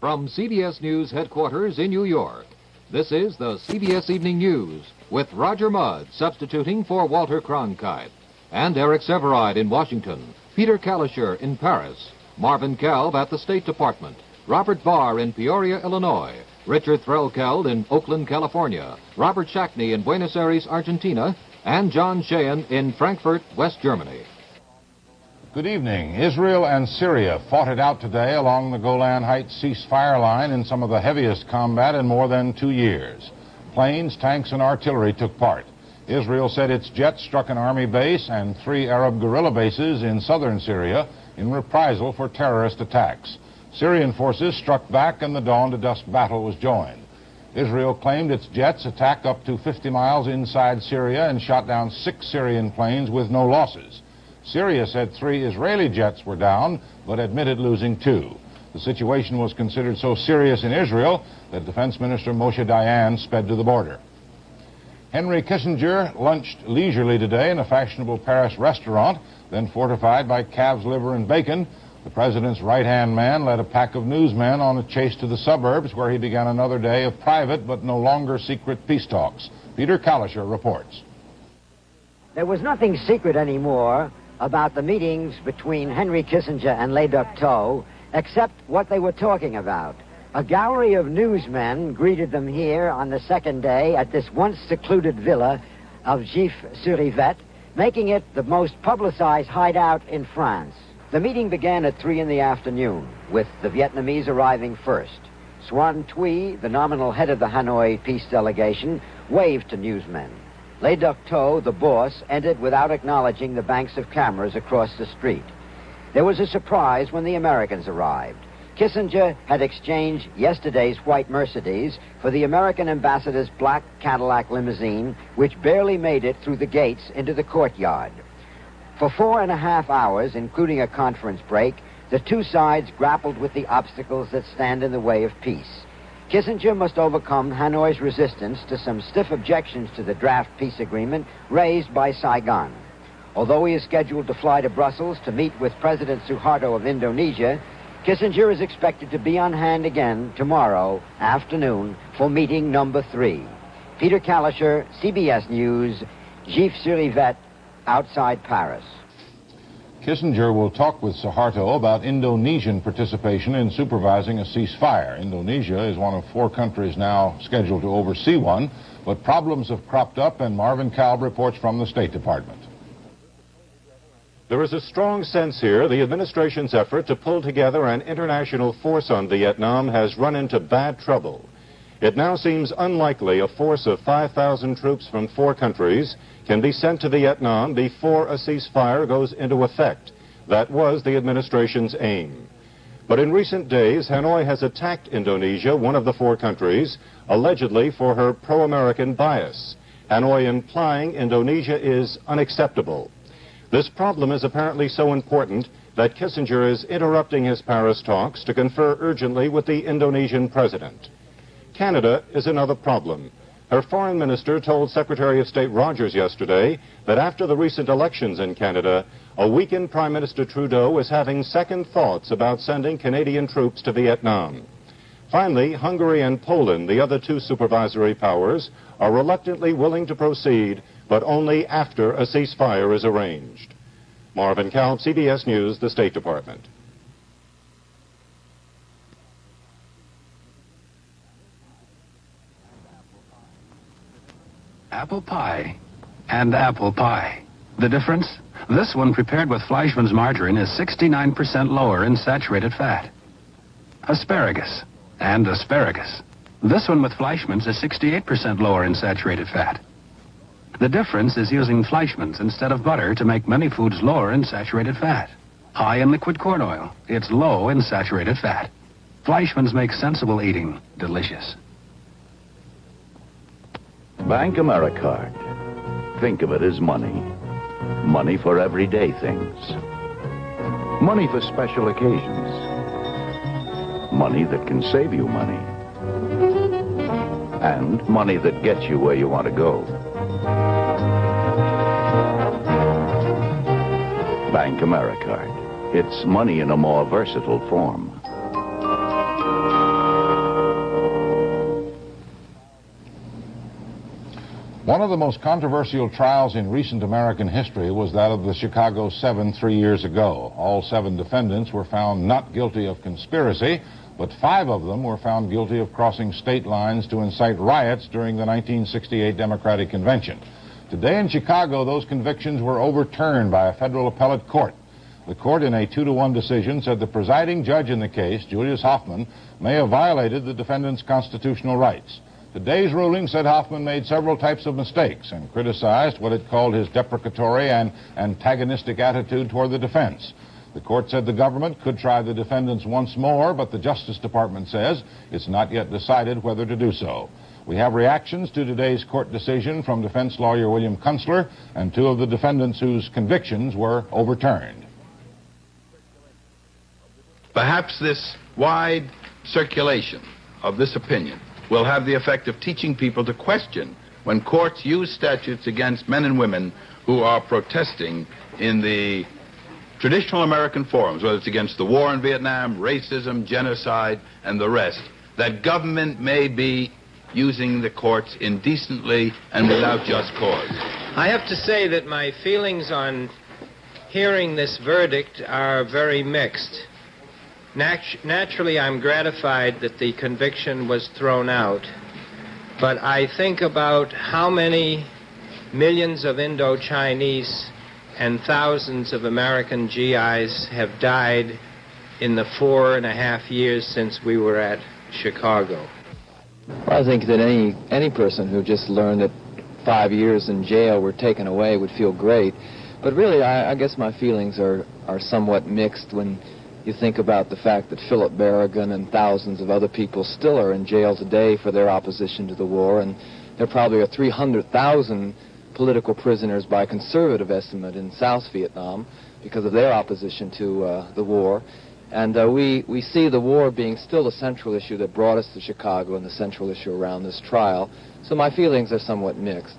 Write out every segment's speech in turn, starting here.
From CBS News headquarters in New York, this is the CBS Evening News with Roger Mudd substituting for Walter Cronkite, and Eric Severide in Washington, Peter Kalischer in Paris, Marvin Kalb at the State Department, Robert Barr in Peoria, Illinois, Richard Threlkeld in Oakland, California, Robert Shackney in Buenos Aires, Argentina, and John Sheehan in Frankfurt, West Germany. Good evening. Israel and Syria fought it out today along the Golan Heights ceasefire line in some of the heaviest combat in more than 2 years. Planes, tanks, and artillery took part. Israel said its jets struck an army base and 3 Arab guerrilla bases in southern Syria in reprisal for terrorist attacks. Syrian forces struck back and the dawn-to-dusk battle was joined. Israel claimed its jets attacked up to 50 miles inside Syria and shot down 6 Syrian planes with no losses. Syria said 3 Israeli jets were down, but admitted losing 2. The situation was considered so serious in Israel that Defense Minister Moshe Dayan sped to the border. Henry Kissinger lunched leisurely today in a fashionable Paris restaurant, then fortified by calf's liver and bacon. The president's right-hand man led a pack of newsmen on a chase to the suburbs, where he began another day of private but no longer secret peace talks. Peter Kalischer reports. There was nothing secret anymore about the meetings between Henry Kissinger and Le Duc Tho, except what they were talking about. A gallery of newsmen greeted them here on the second day at this once secluded villa of Gif-sur-Yvette, making it the most publicized hideout in France. The meeting began at 3 in the afternoon, with the Vietnamese arriving first. Xuan Thuy, the nominal head of the Hanoi peace delegation, waved to newsmen. Le Duc Tho, the boss, entered without acknowledging the banks of cameras across the street. There was a surprise when the Americans arrived. Kissinger had exchanged yesterday's white Mercedes for the American ambassador's black Cadillac limousine, which barely made it through the gates into the courtyard. For 4.5 hours, including a conference break, the two sides grappled with the obstacles that stand in the way of peace. Kissinger must overcome Hanoi's resistance to some stiff objections to the draft peace agreement raised by Saigon. Although he is scheduled to fly to Brussels to meet with President Suharto of Indonesia, Kissinger is expected to be on hand again tomorrow afternoon for meeting number 3. Peter Kalischer, CBS News, Gif-sur-Yvette, outside Paris. Kissinger will talk with Suharto about Indonesian participation in supervising a ceasefire. Indonesia is one of 4 countries now scheduled to oversee one, but problems have cropped up, and Marvin Kalb reports from the State Department. There is a strong sense here the administration's effort to pull together an international force on Vietnam has run into bad trouble. It now seems unlikely a force of 5,000 troops from 4 countries can be sent to Vietnam before a ceasefire goes into effect. That was the administration's aim. But in recent days, Hanoi has attacked Indonesia, one of the 4 countries, allegedly for her pro-American bias. Hanoi implying Indonesia is unacceptable. This problem is apparently so important that Kissinger is interrupting his Paris talks to confer urgently with the Indonesian president. Canada is another problem. Her foreign minister told Secretary of State Rogers yesterday that after the recent elections in Canada, a weakened Prime Minister Trudeau is having second thoughts about sending Canadian troops to Vietnam. Finally, Hungary and Poland, the other 2 supervisory powers, are reluctantly willing to proceed, but only after a ceasefire is arranged. Marvin Kalb, CBS News, the State Department. Apple pie and apple pie. The difference? This one prepared with Fleischmann's margarine is 69% lower in saturated fat. Asparagus and asparagus. This one with Fleischmann's is 68% lower in saturated fat. The difference is using Fleischmann's instead of butter to make many foods lower in saturated fat. High in liquid corn oil. It's low in saturated fat. Fleischmann's makes sensible eating delicious. Bank AmeriCard. Think of it as money. Money for everyday things. Money for special occasions. Money that can save you money. And money that gets you where you want to go. Bank AmeriCard. It's money in a more versatile form. One of the most controversial trials in recent American history was that of the Chicago 7 3 years ago. All 7 defendants were found not guilty of conspiracy, but 5 of them were found guilty of crossing state lines to incite riots during the 1968 Democratic Convention. Today in Chicago, those convictions were overturned by a federal appellate court. The court, in a 2-to-1 decision, said the presiding judge in the case, Julius Hoffman, may have violated the defendant's constitutional rights. Today's ruling said Hoffman made several types of mistakes and criticized what it called his deprecatory and antagonistic attitude toward the defense. The court said the government could try the defendants once more, but the Justice Department says it's not yet decided whether to do so. We have reactions to today's court decision from defense lawyer William Kunstler and 2 of the defendants whose convictions were overturned. Perhaps this wide circulation of this opinion will have the effect of teaching people to question when courts use statutes against men and women who are protesting in the traditional American forums, whether it's against the war in Vietnam, racism, genocide, and the rest, that government may be using the courts indecently and without just cause. I have to say that my feelings on hearing this verdict are very mixed. Naturally, I'm gratified that the conviction was thrown out, but I think about how many millions of Indo-Chinese and thousands of American GIs have died in the 4.5 years since we were at Chicago. Well, I think that any person who just learned that 5 years in jail were taken away would feel great. But really, I guess my feelings are somewhat mixed when you think about the fact that Philip Berrigan and thousands of other people still are in jail today for their opposition to the war, and there probably are 300,000 political prisoners by conservative estimate in South Vietnam because of their opposition to the war. And we see the war being still the central issue that brought us to Chicago and the central issue around this trial. So my feelings are somewhat mixed.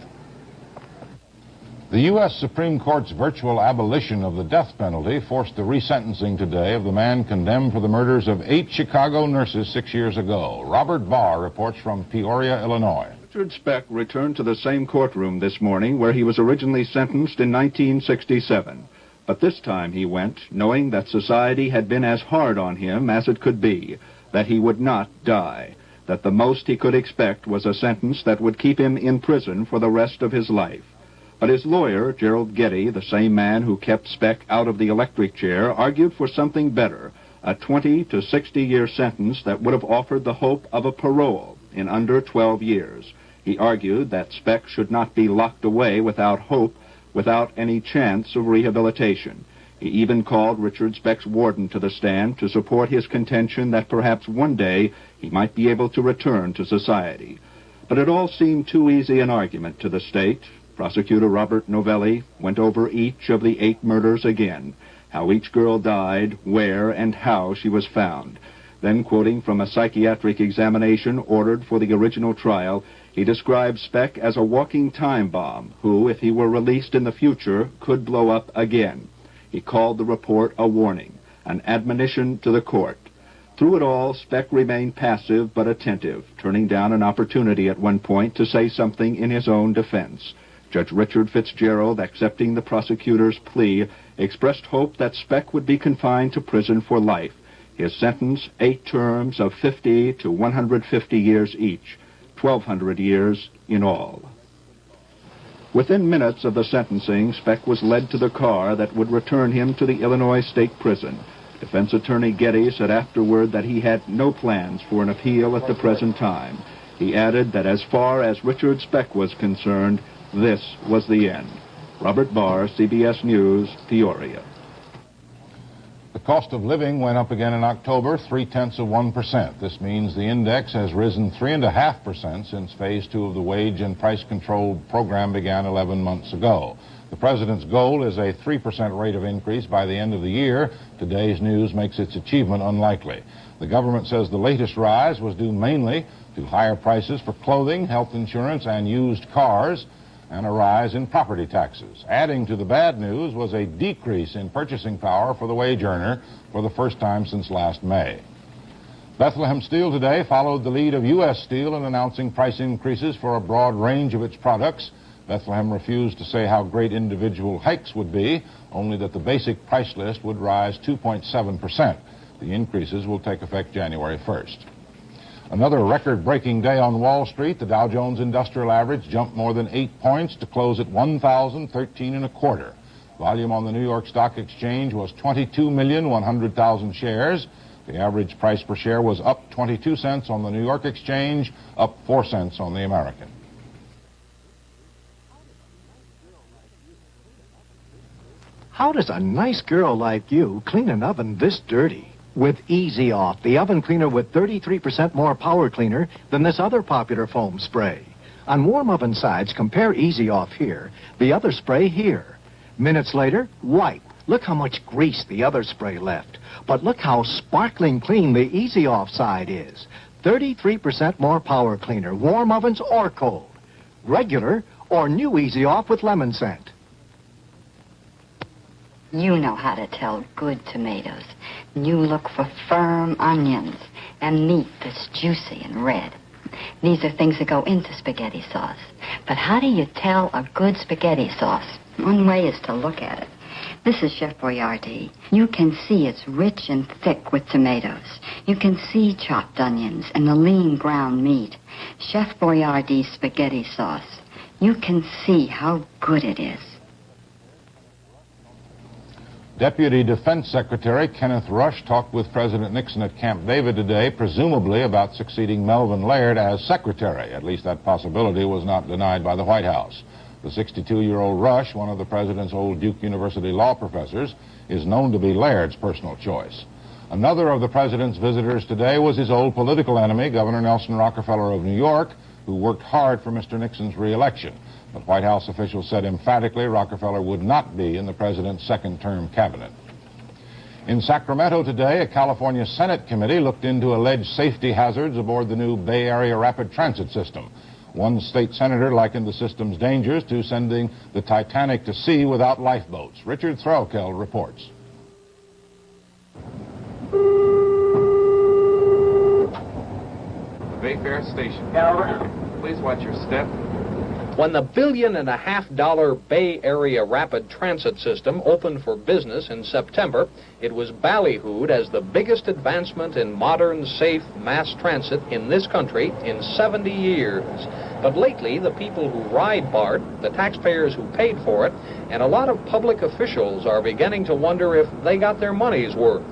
The U.S. Supreme Court's virtual abolition of the death penalty forced the resentencing today of the man condemned for the murders of 8 Chicago nurses 6 years ago. Robert Barr reports from Peoria, Illinois. Richard Speck returned to the same courtroom this morning where he was originally sentenced in 1967. But this time he went knowing that society had been as hard on him as it could be, that he would not die, that the most he could expect was a sentence that would keep him in prison for the rest of his life. But his lawyer, Gerald Getty, the same man who kept Speck out of the electric chair, argued for something better, a 20 to 60-year sentence that would have offered the hope of a parole in under 12 years. He argued that Speck should not be locked away without hope, without any chance of rehabilitation. He even called Richard Speck's warden to the stand to support his contention that perhaps one day he might be able to return to society. But it all seemed too easy an argument to the state. Prosecutor Robert Novelli went over each of the 8 murders again, how each girl died, where and how she was found. Then, quoting from a psychiatric examination ordered for the original trial, he described Speck as a walking time bomb who, if he were released in the future, could blow up again. He called the report a warning, an admonition to the court. Through it all, Speck remained passive but attentive, turning down an opportunity at one point to say something in his own defense. Judge Richard Fitzgerald, accepting the prosecutor's plea, expressed hope that Speck would be confined to prison for life. His sentence, 8 terms of 50 to 150 years each, 1,200 years in all. Within minutes of the sentencing, Speck was led to the car that would return him to the Illinois State Prison. Defense attorney Getty said afterward that he had no plans for an appeal at the present time. He added that as far as Richard Speck was concerned, this was the end. Robert Barr, CBS News, Peoria. The cost of living went up again in October, 0.3%. This means the index has risen 3.5% since Phase 2 of the wage and price control program began 11 months ago. The president's goal is a 3% rate of increase by the end of the year. Today's news makes its achievement unlikely. The government says the latest rise was due mainly to higher prices for clothing, health insurance, and used cars, and a rise in property taxes. Adding to the bad news was a decrease in purchasing power for the wage earner for the first time since last May. Bethlehem Steel today followed the lead of U.S. Steel in announcing price increases for a broad range of its products. Bethlehem refused to say how great individual hikes would be, only that the basic price list would rise 2.7%. The increases will take effect January 1st. Another record-breaking day on Wall Street. The Dow Jones Industrial Average jumped more than 8 points to close at 1,013.25. Volume on the New York Stock Exchange was 22,100,000 shares. The average price per share was up 22 cents on the New York Exchange, up 4 cents on the American. How does a nice girl like you clean an oven this dirty? With Easy Off, the oven cleaner with 33% more power cleaner than this other popular foam spray. On warm oven sides, compare Easy Off here, the other spray here. Minutes later, wipe. Look how much grease the other spray left. But look how sparkling clean the Easy Off side is. 33% more power cleaner, warm ovens or cold. Regular or new Easy Off with lemon scent. You know how to tell good tomatoes. You look for firm onions and meat that's juicy and red. These are things that go into spaghetti sauce. But how do you tell a good spaghetti sauce? One way is to look at it. This is Chef Boyardee. You can see it's rich and thick with tomatoes. You can see chopped onions and the lean ground meat. Chef Boyardee's spaghetti sauce. You can see how good it is. Deputy Defense Secretary Kenneth Rush talked with President Nixon at Camp David today, presumably about succeeding Melvin Laird as Secretary. At least that possibility was not denied by the White House. The 62-year-old Rush, one of the President's old Duke University law professors, is known to be Laird's personal choice. Another of the President's visitors today was his old political enemy, Governor Nelson Rockefeller of New York, who worked hard for Mr. Nixon's re-election. But White House officials said emphatically Rockefeller would not be in the President's second-term cabinet. In Sacramento today, a California Senate committee looked into alleged safety hazards aboard the new Bay Area rapid transit system. One state senator likened the system's dangers to sending the Titanic to sea without lifeboats. Richard Threlkeld reports. The Bayfair Station. Please watch your step. When the $1.5 billion Bay Area Rapid Transit System opened for business in September, it was ballyhooed as the biggest advancement in modern, safe mass transit in this country in 70 years. But lately, the people who ride BART, the taxpayers who paid for it, and a lot of public officials are beginning to wonder if they got their money's worth.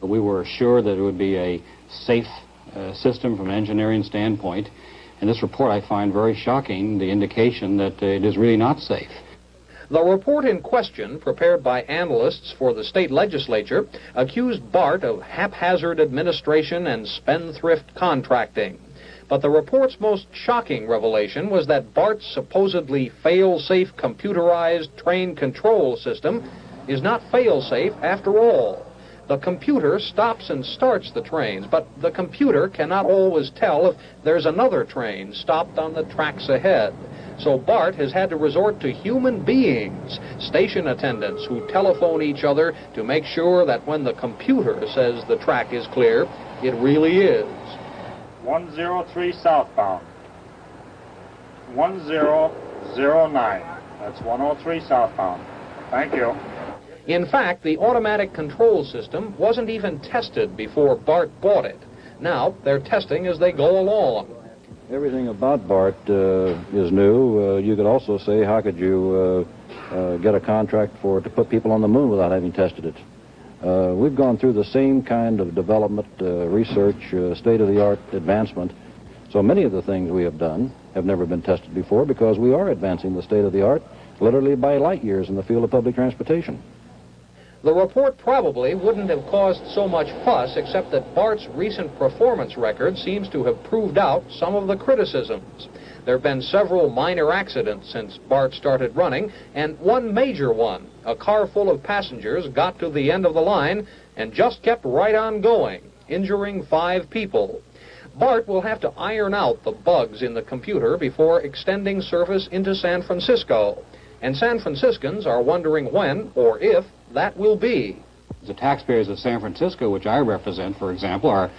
We were assured that it would be a safe system from an engineering standpoint. In this report, I find very shocking the indication that it is really not safe. The report in question, prepared by analysts for the state legislature, accused BART of haphazard administration and spendthrift contracting. But the report's most shocking revelation was that BART's supposedly fail-safe computerized train control system is not fail-safe after all. The computer stops and starts the trains, but the computer cannot always tell if there's another train stopped on the tracks ahead. So BART has had to resort to human beings, station attendants who telephone each other to make sure that when the computer says the track is clear, it really is. 103 southbound. 1009. That's 103 southbound. Thank you. In fact, the automatic control system wasn't even tested before BART bought it. Now, they're testing as they go along. Everything about BART is new. You could also say, how could you get a contract to put people on the moon without having tested it? We've gone through the same kind of development, research, state-of-the-art advancement. So many of the things we have done have never been tested before because we are advancing the state-of-the-art literally by light years in the field of public transportation. The report probably wouldn't have caused so much fuss except that BART's recent performance record seems to have proved out some of the criticisms. There have been several minor accidents since BART started running, and one major one. A car full of passengers got to the end of the line and just kept right on going, injuring 5 people. BART will have to iron out the bugs in the computer before extending service into San Francisco. And San Franciscans are wondering when, or if, that will be. The taxpayers of San Francisco, which I represent, for example, are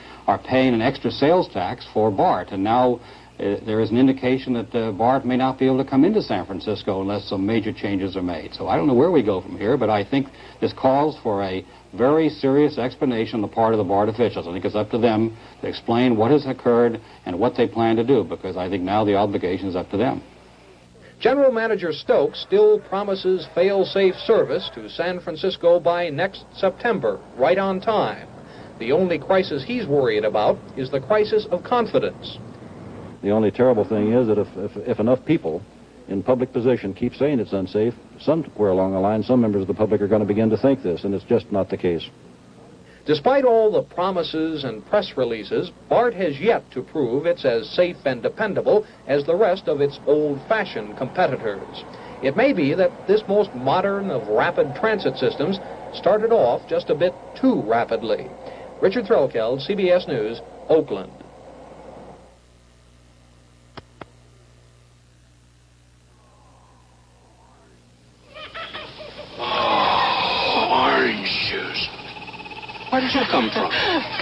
paying an extra sales tax for BART, and now there is an indication that BART may not be able to come into San Francisco unless some major changes are made. So I don't know where we go from here, but I think this calls for a very serious explanation on the part of the BART officials. I think it's up to them to explain what has occurred and what they plan to do, because I think now the obligation is up to them. General Manager Stokes still promises fail-safe service to San Francisco by next September, right on time. The only crisis he's worried about is the crisis of confidence. The only terrible thing is that if enough people in public position keep saying it's unsafe, somewhere along the line, some members of the public are going to begin to think this, and it's just not the case. Despite all the promises and press releases, BART has yet to prove it's as safe and dependable as the rest of its old-fashioned competitors. It may be that this most modern of rapid transit systems started off just a bit too rapidly. Richard Threlkeld, CBS News, Oakland. Orange juice. Where did you come from?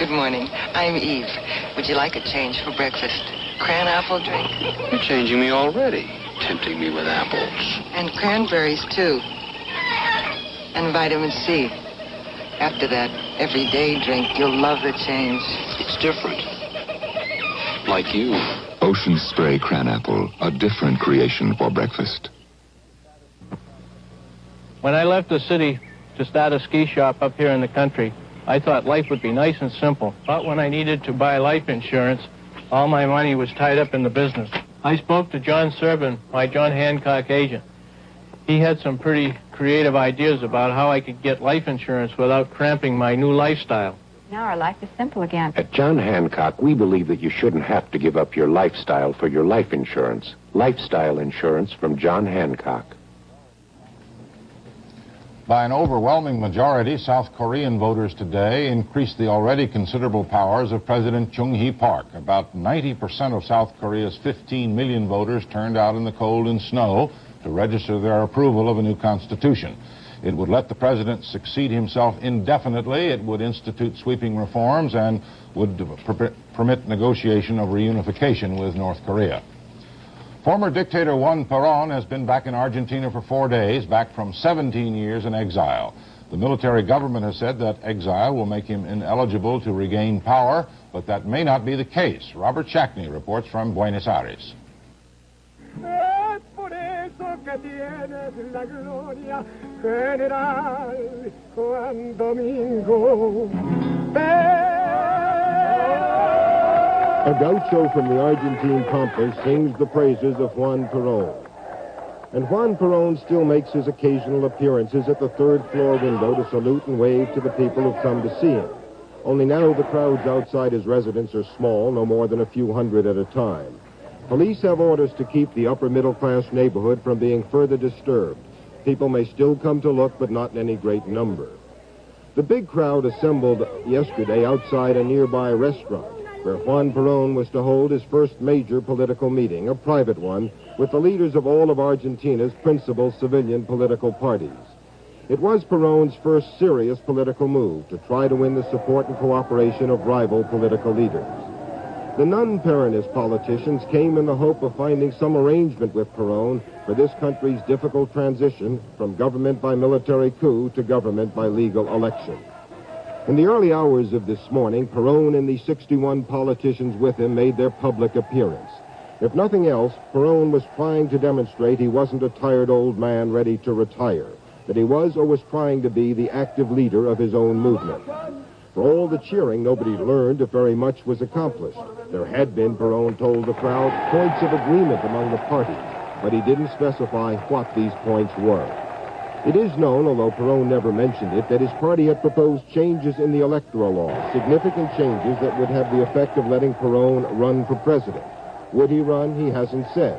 Good morning. I'm Eve. Would you like a change for breakfast? Cran apple drink? You're changing me already, tempting me with apples. And cranberries, too. And vitamin C. After that everyday drink, you'll love the change. It's different. Like you. Ocean Spray Cran Apple, a different creation for breakfast. When I left the city to start a ski shop up here in the country, I thought life would be nice and simple. But when I needed to buy life insurance, all my money was tied up in the business. I spoke to John Serban, my John Hancock agent. He had some pretty creative ideas about how I could get life insurance without cramping my new lifestyle. Now our life is simple again. At John Hancock, we believe that you shouldn't have to give up your lifestyle for your life insurance. Lifestyle insurance from John Hancock. By an overwhelming majority, South Korean voters today increased the already considerable powers of President Chung-hee Park. About 90% of South Korea's 15 million voters turned out in the cold and snow to register their approval of a new constitution. It would let the president succeed himself indefinitely. It would institute sweeping reforms and would permit negotiation of reunification with North Korea. Former dictator Juan Perón has been back in Argentina for 4 days, back from 17 years in exile. The military government has said that exile will make him ineligible to regain power, but that may not be the case. Robert Shackney reports from Buenos Aires. A gaucho from the Argentine Pampas sings the praises of Juan Perón. And Juan Perón still makes his occasional appearances at the third-floor window to salute and wave to the people who've come to see him. Only now the crowds outside his residence are small, no more than a few hundred at a time. Police have orders to keep the upper-middle-class neighborhood from being further disturbed. People may still come to look, but not in any great number. The big crowd assembled yesterday outside a nearby restaurant, where Juan Perón was to hold his first major political meeting, a private one, with the leaders of all of Argentina's principal civilian political parties. It was Perón's first serious political move to try to win the support and cooperation of rival political leaders. The non-Peronist politicians came in the hope of finding some arrangement with Perón for this country's difficult transition from government by military coup to government by legal election. In the early hours of this morning, Perón and the 61 politicians with him made their public appearance. If nothing else, Perón was trying to demonstrate he wasn't a tired old man ready to retire, that he was or was trying to be the active leader of his own movement. For all the cheering, nobody learned if very much was accomplished. There had been, Perón told the crowd, points of agreement among the parties, but he didn't specify what these points were. It is known, although Perón never mentioned it, that his party had proposed changes in the electoral law, significant changes that would have the effect of letting Perón run for president. Would he run? He hasn't said.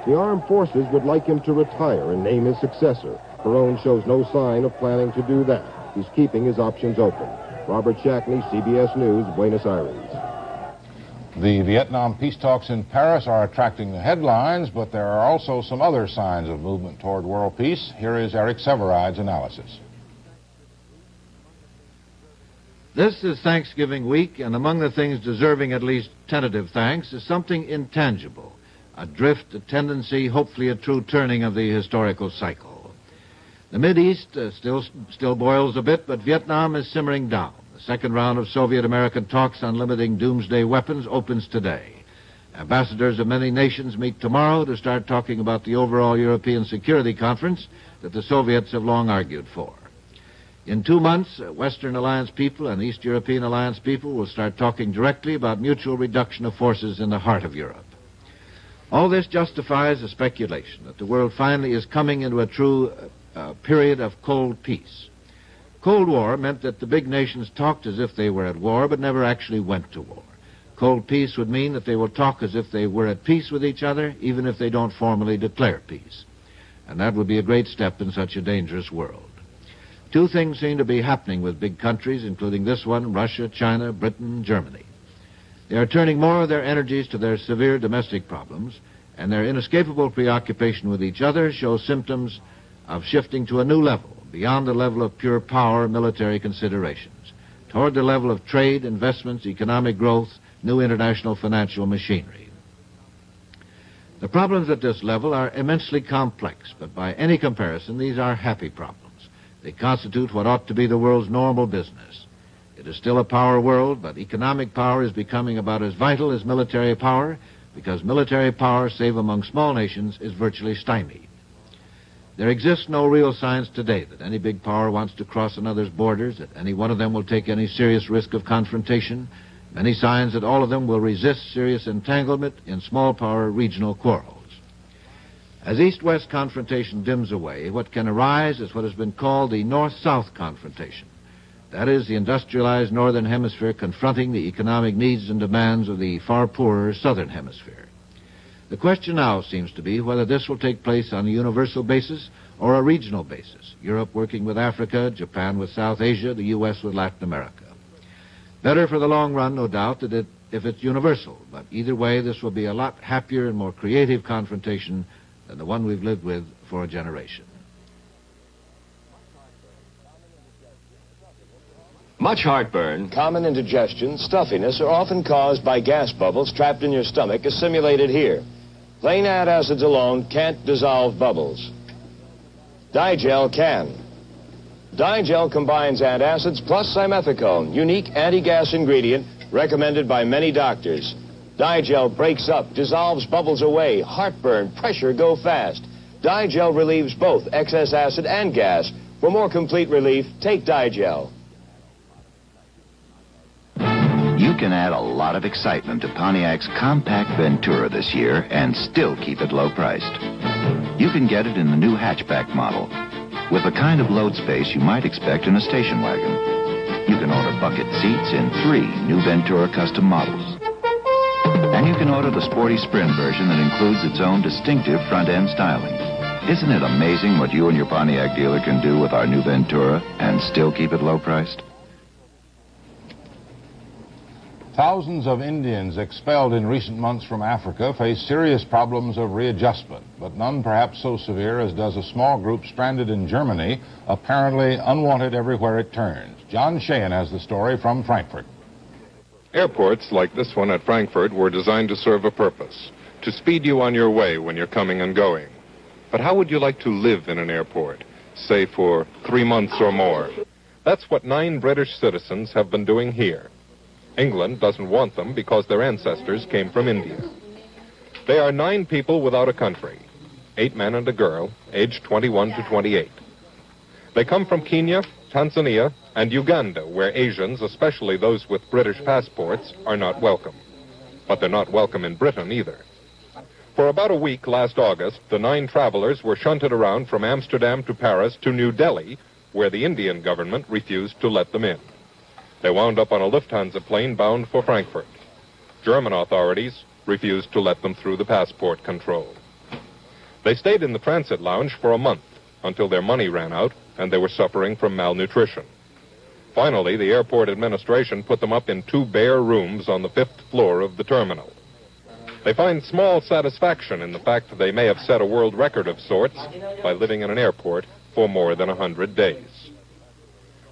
The armed forces would like him to retire and name his successor. Perón shows no sign of planning to do that. He's keeping his options open. Robert Shackney, CBS News, Buenos Aires. The Vietnam peace talks in Paris are attracting the headlines, but there are also some other signs of movement toward world peace. Here is Eric Severide's analysis. This is Thanksgiving week, and among the things deserving at least tentative thanks is something intangible, a drift, a tendency, hopefully a true turning of the historical cycle. The Mideast still boils a bit, but Vietnam is simmering down. The second round of Soviet-American talks on limiting doomsday weapons opens today. Ambassadors of many nations meet tomorrow to start talking about the overall European Security Conference that the Soviets have long argued for. In 2 months, Western Alliance people and East European Alliance people will start talking directly about mutual reduction of forces in the heart of Europe. All this justifies a speculation that the world finally is coming into a true period of cold peace. Cold War meant that the big nations talked as if they were at war, but never actually went to war. Cold peace would mean that they will talk as if they were at peace with each other, even if they don't formally declare peace. And that would be a great step in such a dangerous world. Two things seem to be happening with big countries, including this one, Russia, China, Britain, Germany. They are turning more of their energies to their severe domestic problems, and their inescapable preoccupation with each other shows symptoms of shifting to a new level, beyond the level of pure power military considerations, toward the level of trade, investments, economic growth, new international financial machinery. The problems at this level are immensely complex, but by any comparison, these are happy problems. They constitute what ought to be the world's normal business. It is still a power world, but economic power is becoming about as vital as military power, because military power, save among small nations, is virtually stymied. There exists no real signs today that any big power wants to cross another's borders, that any one of them will take any serious risk of confrontation, many signs that all of them will resist serious entanglement in small power regional quarrels. As East-West confrontation dims away, what can arise is what has been called the North-South confrontation. That is, the industrialized Northern Hemisphere confronting the economic needs and demands of the far poorer Southern Hemisphere. The question now seems to be whether this will take place on a universal basis or a regional basis, Europe working with Africa, Japan with South Asia, the U.S. with Latin America. Better for the long run, no doubt, if it's universal, but either way, this will be a lot happier and more creative confrontation than the one we've lived with for a generation. Much heartburn, common indigestion, stuffiness are often caused by gas bubbles trapped in your stomach as simulated here. Plain antacids alone can't dissolve bubbles. Digel can. Digel combines antacids plus simethicone, unique anti-gas ingredient recommended by many doctors. Digel breaks up, dissolves bubbles away, heartburn, pressure go fast. Digel relieves both excess acid and gas. For more complete relief, take Digel. You can add a lot of excitement to Pontiac's compact Ventura this year and still keep it low priced. You can get it in the new hatchback model, with the kind of load space you might expect in a station wagon. You can order bucket seats in 3 new Ventura custom models. And you can order the sporty Sprint version that includes its own distinctive front-end styling. Isn't it amazing what you and your Pontiac dealer can do with our new Ventura and still keep it low-priced? Thousands of Indians expelled in recent months from Africa face serious problems of readjustment, but none perhaps so severe as does a small group stranded in Germany, apparently unwanted everywhere it turns. John Sheehan has the story from Frankfurt. Airports like this one at Frankfurt were designed to serve a purpose, to speed you on your way when you're coming and going. But how would you like to live in an airport, say for 3 months or more? That's what 9 British citizens have been doing here. England doesn't want them because their ancestors came from India. They are 9 people without a country, 8 men and a girl, aged 21 to 28. They come from Kenya, Tanzania, and Uganda, where Asians, especially those with British passports, are not welcome. But they're not welcome in Britain either. For about a week last August, the 9 travelers were shunted around from Amsterdam to Paris to New Delhi, where the Indian government refused to let them in. They wound up on a Lufthansa plane bound for Frankfurt. German authorities refused to let them through the passport control. They stayed in the transit lounge for a month until their money ran out and they were suffering from malnutrition. Finally, the airport administration put them up in 2 bare rooms on the 5th floor of the terminal. They find small satisfaction in the fact that they may have set a world record of sorts by living in an airport for more than 100 days.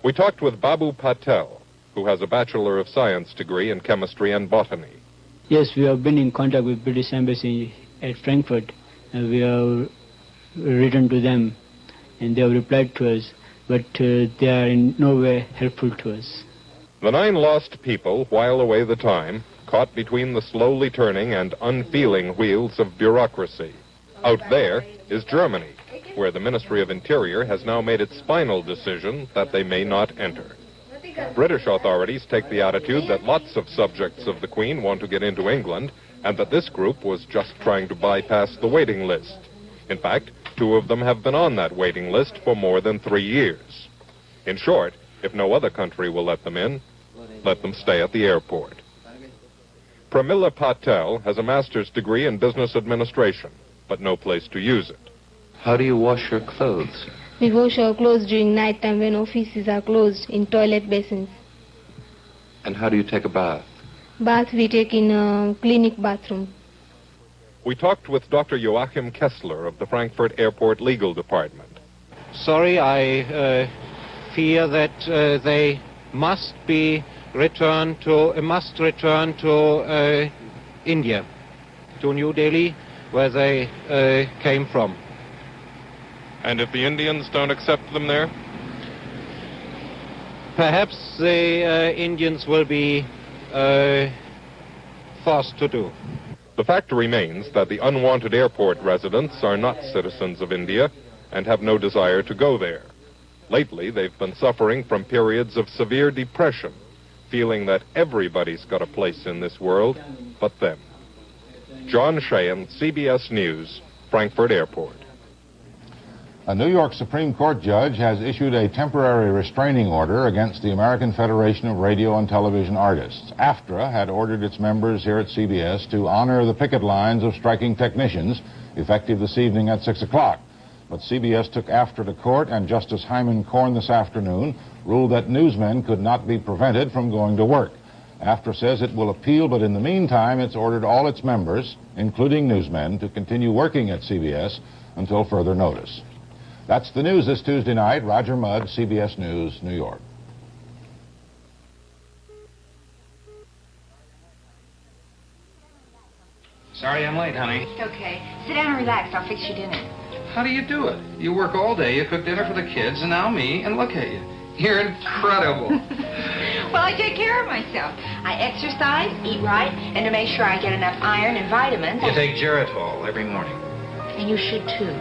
We talked with Babu Patel, who has a Bachelor of Science degree in chemistry and botany. Yes, we have been in contact with British Embassy at Frankfurt. We have written to them, and they have replied to us, but they are in no way helpful to us. The 9 lost people while away the time, caught between the slowly turning and unfeeling wheels of bureaucracy. Out there is Germany, where the Ministry of Interior has now made its final decision that they may not enter. British authorities take the attitude that lots of subjects of the Queen want to get into England, and that this group was just trying to bypass the waiting list. In fact, 2 of them have been on that waiting list for more than 3 years. In short, if no other country will let them in, let them stay at the airport. Pramila Patel has a master's degree in business administration, but no place to use it. How do you wash your clothes? We wash our clothes during night time when offices are closed in toilet basins. And how do you take a bath? Bath we take in a clinic bathroom. We talked with Dr. Joachim Kessler of the Frankfurt Airport Legal Department. Sorry, I fear that they must return to India, to New Delhi, where they came from. And if the Indians don't accept them there? Perhaps the Indians will be forced to do. The fact remains that the unwanted airport residents are not citizens of India and have no desire to go there. Lately, they've been suffering from periods of severe depression, feeling that everybody's got a place in this world but them. John Sheehan, CBS News, Frankfurt Airport. A New York Supreme Court judge has issued a temporary restraining order against the American Federation of Radio and Television Artists. AFTRA had ordered its members here at CBS to honor the picket lines of striking technicians, effective this evening at 6 o'clock. But CBS took AFTRA to court, and Justice Hyman Korn this afternoon ruled that newsmen could not be prevented from going to work. AFTRA says it will appeal, but in the meantime, it's ordered all its members, including newsmen, to continue working at CBS until further notice. That's the news this Tuesday night. Roger Mudd, CBS News, New York. Sorry I'm late, honey. Okay. Sit down and relax. I'll fix your dinner. How do you do it? You work all day, you cook dinner for the kids, and now me, and look at you. You're incredible. Well, I take care of myself. I exercise, eat right, and to make sure I get enough iron and vitamins. You take Geritol every morning. And you should, too.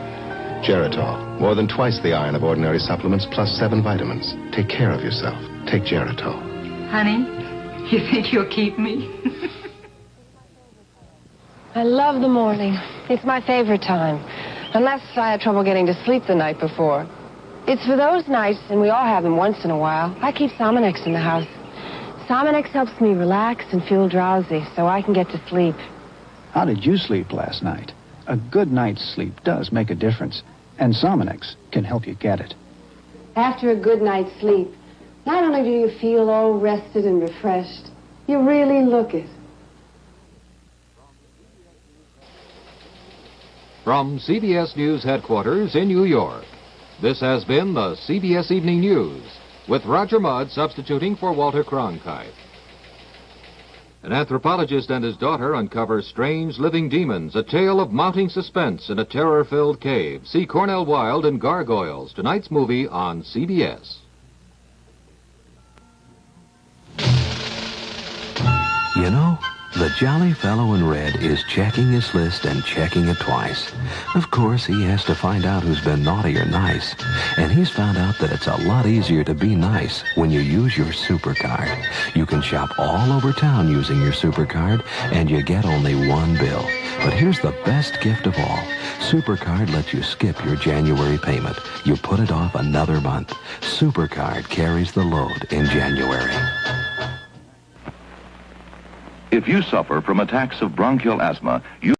Geritol, more than twice the iron of ordinary supplements, plus 7 vitamins. Take care of yourself. Take Geritol. Honey, you think you'll keep me? I love the morning. It's my favorite time. Unless I had trouble getting to sleep the night before. It's for those nights, and we all have them once in a while, I keep Sominex in the house. Sominex helps me relax and feel drowsy so I can get to sleep. How did you sleep last night? A good night's sleep does make a difference, and Sominex can help you get it. After a good night's sleep, not only do you feel all rested and refreshed, you really look it. From CBS News headquarters in New York, this has been the CBS Evening News, with Roger Mudd substituting for Walter Cronkite. An anthropologist and his daughter uncover strange living demons, a tale of mounting suspense in a terror-filled cave. See Cornell Wilde in Gargoyles, tonight's movie on CBS. You know, the jolly fellow in red is checking his list and checking it twice. Of course, he has to find out who's been naughty or nice. And he's found out that it's a lot easier to be nice when you use your SuperCard. You can shop all over town using your SuperCard, and you get only one bill. But here's the best gift of all. SuperCard lets you skip your January payment. You put it off another month. SuperCard carries the load in January. If you suffer from attacks of bronchial asthma, you